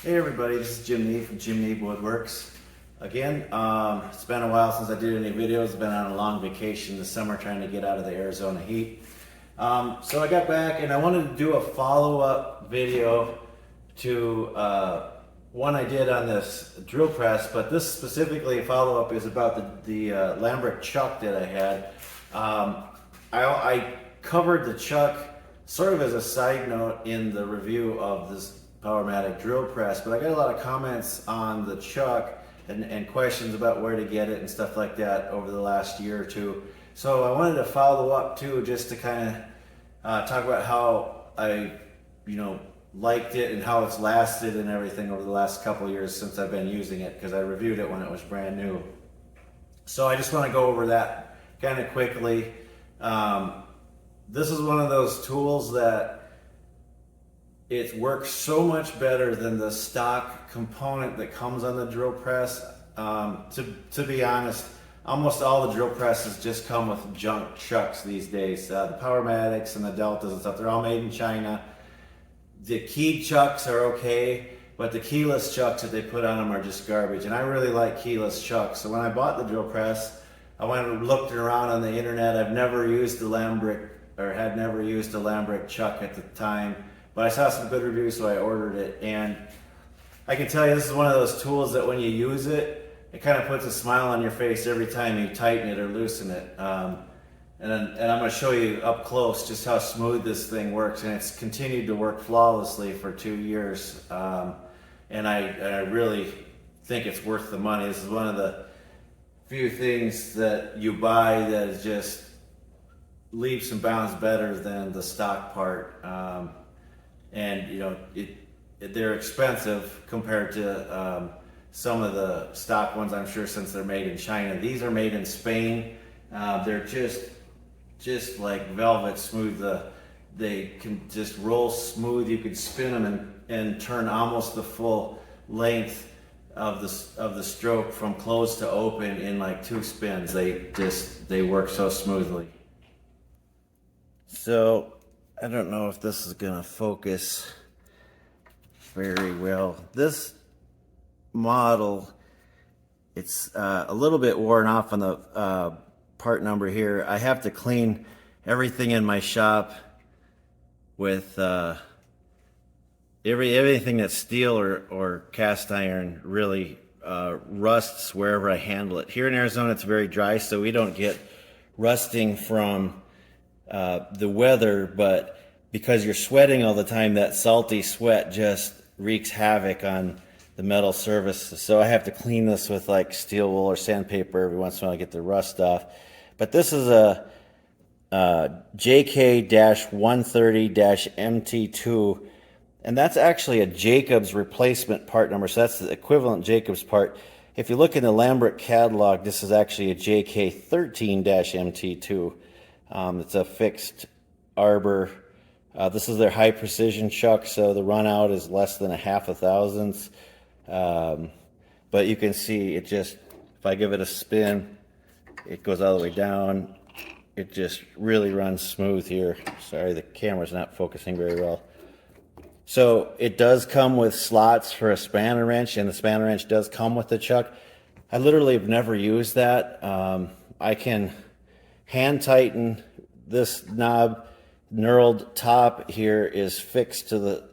Hey everybody, this is Jim Nee from Jim Nee Woodworks. Again, it's been a while since I did any videos. I've been on a long vacation this summer trying to get out of the Arizona heat. So I got back and I wanted to do a follow-up video to one I did on this drill press, but this specifically follow-up is about the Llambric chuck that I had. I covered the chuck sort of as a side note in the review of this Powermatic drill press, but I got a lot of comments on the chuck and questions about where to get it and stuff like that over the last year or two. So I wanted to follow up too, just to kind of talk about how I, liked it and how it's lasted and everything over the last couple of years since I've been using it, because I reviewed it when it was brand new. So I just want to go over that kind of quickly. This is one of those tools that it works so much better than the stock component that comes on the drill press. To be honest, almost all the drill presses just come with junk chucks these days. The Powermatics and the Deltas and stuff, they're all made in China. The keyed chucks are okay, but the keyless chucks that they put on them are just garbage. And I really like keyless chucks. So when I bought the drill press, I went and looked around on the internet. I've never used the Llambric, or had never used a Llambric chuck at the time. But I saw some good reviews, so I ordered it. And I can tell you, this is one of those tools that when you use it, it kind of puts a smile on your face every time you tighten it or loosen it. And I'm going to show you up close just how smooth this thing works. And it's continued to work flawlessly for 2 years. And I really think it's worth the money. This is one of the few things that you buy that is just leaps and bounds better than the stock part. And they're expensive compared to some of the stock ones, I'm sure, since they're made in China. These are made in Spain. They're just like velvet smooth. They can just roll smooth. You can spin them and turn almost the full length of the stroke from closed to open in like 2 spins. They work so smoothly. So I don't know if this is gonna focus very well. This model, it's a little bit worn off on the part number here. I have to clean everything in my shop with everything that's steel or cast iron really rusts wherever I handle it. Here in Arizona, it's very dry, so we don't get rusting from the weather, but because you're sweating all the time, that salty sweat just wreaks havoc on the metal surface. So I have to clean this with like steel wool or sandpaper every once in a while to get the rust off. But this is a JK-130-MT2, and that's actually a Jacobs replacement part number. So that's the equivalent Jacobs part. If you look in the Llambric catalog, this is actually a JK-13-MT2. It's a fixed arbor. This is their high precision chuck, so the run out is less than a half a thousandth. But you can see it just, if I give it a spin, it goes all the way down. It just really runs smooth here. Sorry, the camera's not focusing very well. So it does come with slots for a spanner wrench, and the spanner wrench does come with the chuck. I literally have never used that. I can hand tighten this knob. Knurled top here is fixed to the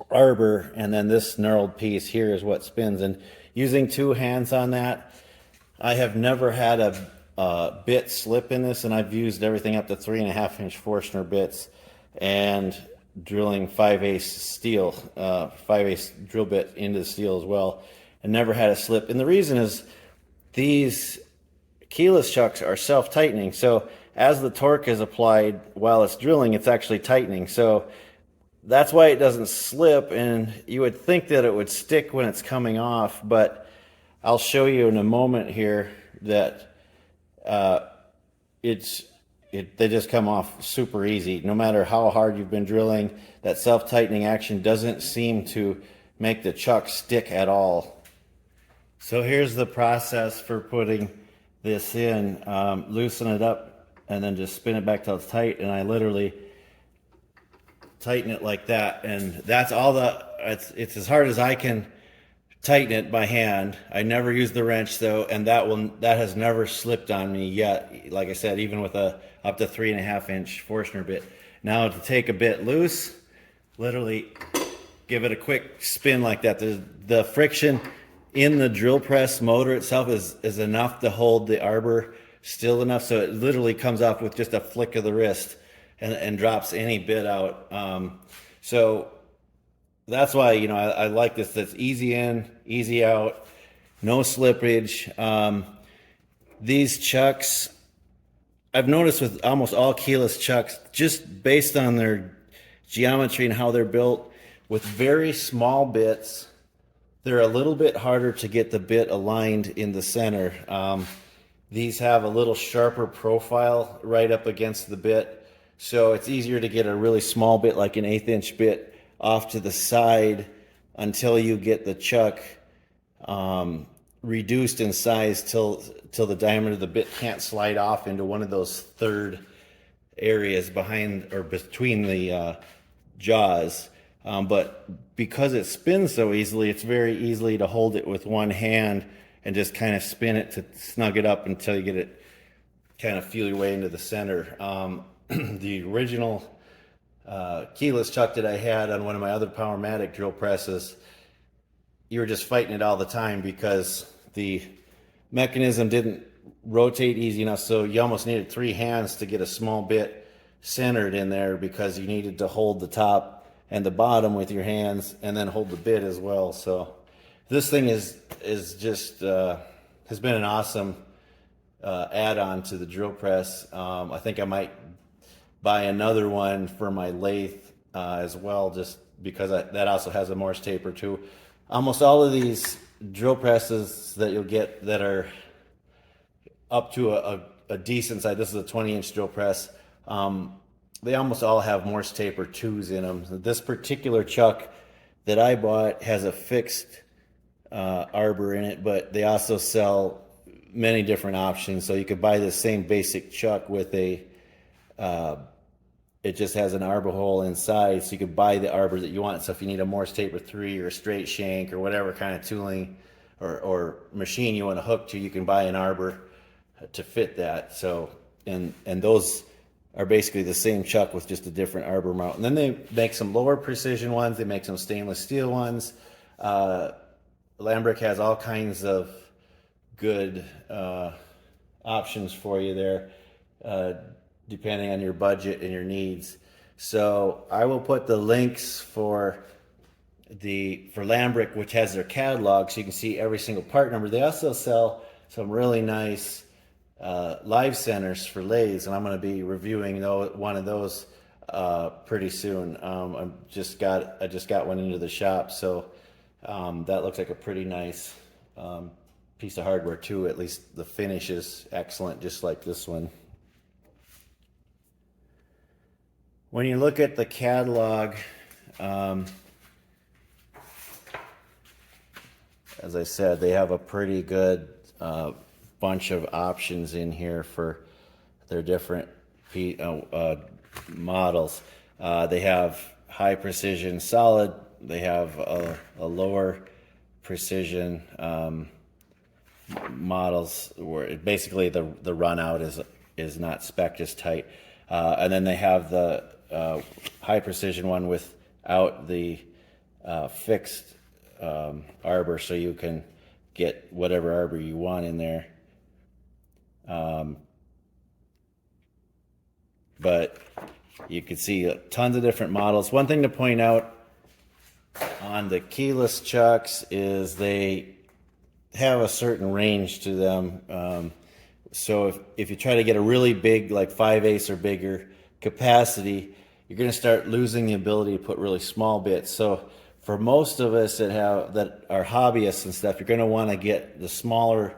arbor, and then this knurled piece here is what spins. And using 2 hands on that, I have never had a bit slip in this, and I've used everything up to 3.5-inch Forstner bits and drilling 5/8 steel, 5/8 drill bit into the steel as well, and never had a slip. And the reason is these keyless chucks are self-tightening, so as the torque is applied while it's drilling, it's actually tightening. So that's why it doesn't slip, and you would think that it would stick when it's coming off, but I'll show you in a moment here that they just come off super easy. No matter how hard you've been drilling, that self-tightening action doesn't seem to make the chuck stick at all. So here's the process for putting this in. Loosen it up and then just spin it back till it's tight, and I literally tighten it like that, and that's all the it's as hard as I can tighten it by hand. I never use the wrench though, and that has never slipped on me yet. Like I said, even with a up to 3.5 inch Forstner bit. Now to take a bit loose, literally give it a quick spin like that. The friction in the drill press motor itself is enough to hold the arbor still enough, so it literally comes off with just a flick of the wrist and drops any bit out. So that's why, you know, I like this. That's easy in, easy out, no slippage. These chucks, I've noticed with almost all keyless chucks, just based on their geometry and how they're built, with very small bits, they're a little bit harder to get the bit aligned in the center. These have a little sharper profile right up against the bit, so it's easier to get a really small bit, like an 1/8 inch bit, off to the side until you get the chuck reduced in size till the diameter of the bit can't slide off into one of those third areas behind or between the jaws. But because it spins so easily, it's very easily to hold it with one hand and just kind of spin it to snug it up until you get it kind of feel your way into the center. The original keyless chuck that I had on one of my other Powermatic drill presses, you were just fighting it all the time because the mechanism didn't rotate easy enough, so you almost needed 3 hands to get a small bit centered in there because you needed to hold the top and the bottom with your hands and then hold the bit as well. So this thing is just has been an awesome add-on to the drill press. I think I might buy another one for my lathe as well, just because that also has a Morse taper too. Almost all of these drill presses that you'll get that are up to a decent size, this is a 20-inch drill press, they almost all have Morse taper 2s in them. This particular chuck that I bought has a fixed arbor in it, but they also sell many different options. So you could buy the same basic chuck with a it just has an arbor hole inside, so you could buy the arbor that you want. So if you need a Morse taper 3 or a straight shank or whatever kind of tooling or machine you want to hook to, you can buy an arbor to fit that. So and those are basically the same chuck with just a different arbor mount. And then they make some lower precision ones. They make some stainless steel ones. Llambric has all kinds of good options for you there, depending on your budget and your needs. So I will put the links for Llambric, which has their catalog, so you can see every single part number. They also sell some really nice live centers for lathes, and I'm going to be reviewing one of those pretty soon. I just got one into the shop, so that looks like a pretty nice piece of hardware too. At least the finish is excellent, just like this one. When you look at the catalog, as I said, they have a pretty good bunch of options in here for their different models. They have high precision solid. They have a lower precision models where basically the run out is not spec'd as tight. And then they have the high precision one without the fixed arbor, so you can get whatever arbor you want in there. But you can see tons of different models. One thing to point out on the keyless chucks is they have a certain range to them. So if you try to get a really big, like 5/8 or bigger capacity, you're going to start losing the ability to put really small bits. So for most of us that are hobbyists and stuff, you're going to want to get the smaller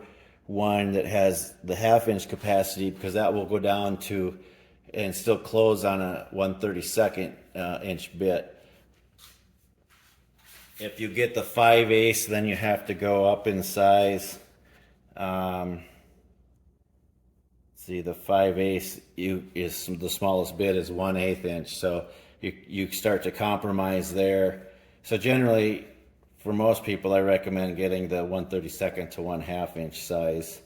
one that has the 1/2 inch capacity, because that will go down to and still close on a 1/32 inch bit. If you get the 5/8, then you have to go up in size. See, the 5/8 is the smallest bit is 1/8 inch, so you start to compromise there. So generally, for most people, I recommend getting the 1/32 to 1/2 inch size.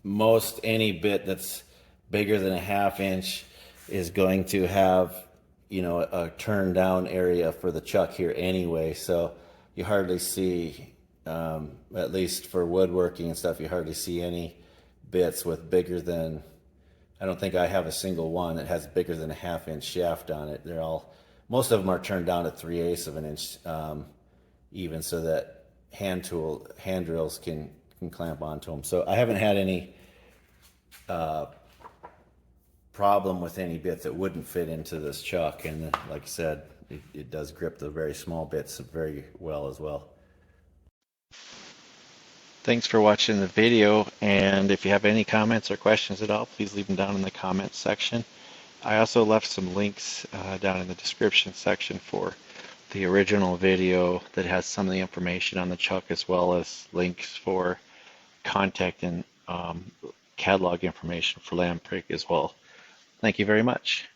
Most any bit that's bigger than a 1/2 inch is going to have, you know, a turn down area for the chuck here anyway. So you hardly see, at least for woodworking and stuff, you hardly see any bits with bigger than, I don't think I have a single one that has bigger than a 1/2 inch shaft on it. They're all, most of them are turned down to 3/8 of an inch, even, so that hand drills can clamp onto them. So I haven't had any problem with any bits that wouldn't fit into this chuck, and like I said, it does grip the very small bits very well as well. Thanks for watching the video, and if you have any comments or questions at all, please leave them down in the comments section. I also left some links down in the description section for the original video that has some of the information on the chuck, as well as links for contact and catalog information for Llambric as well. Thank you very much.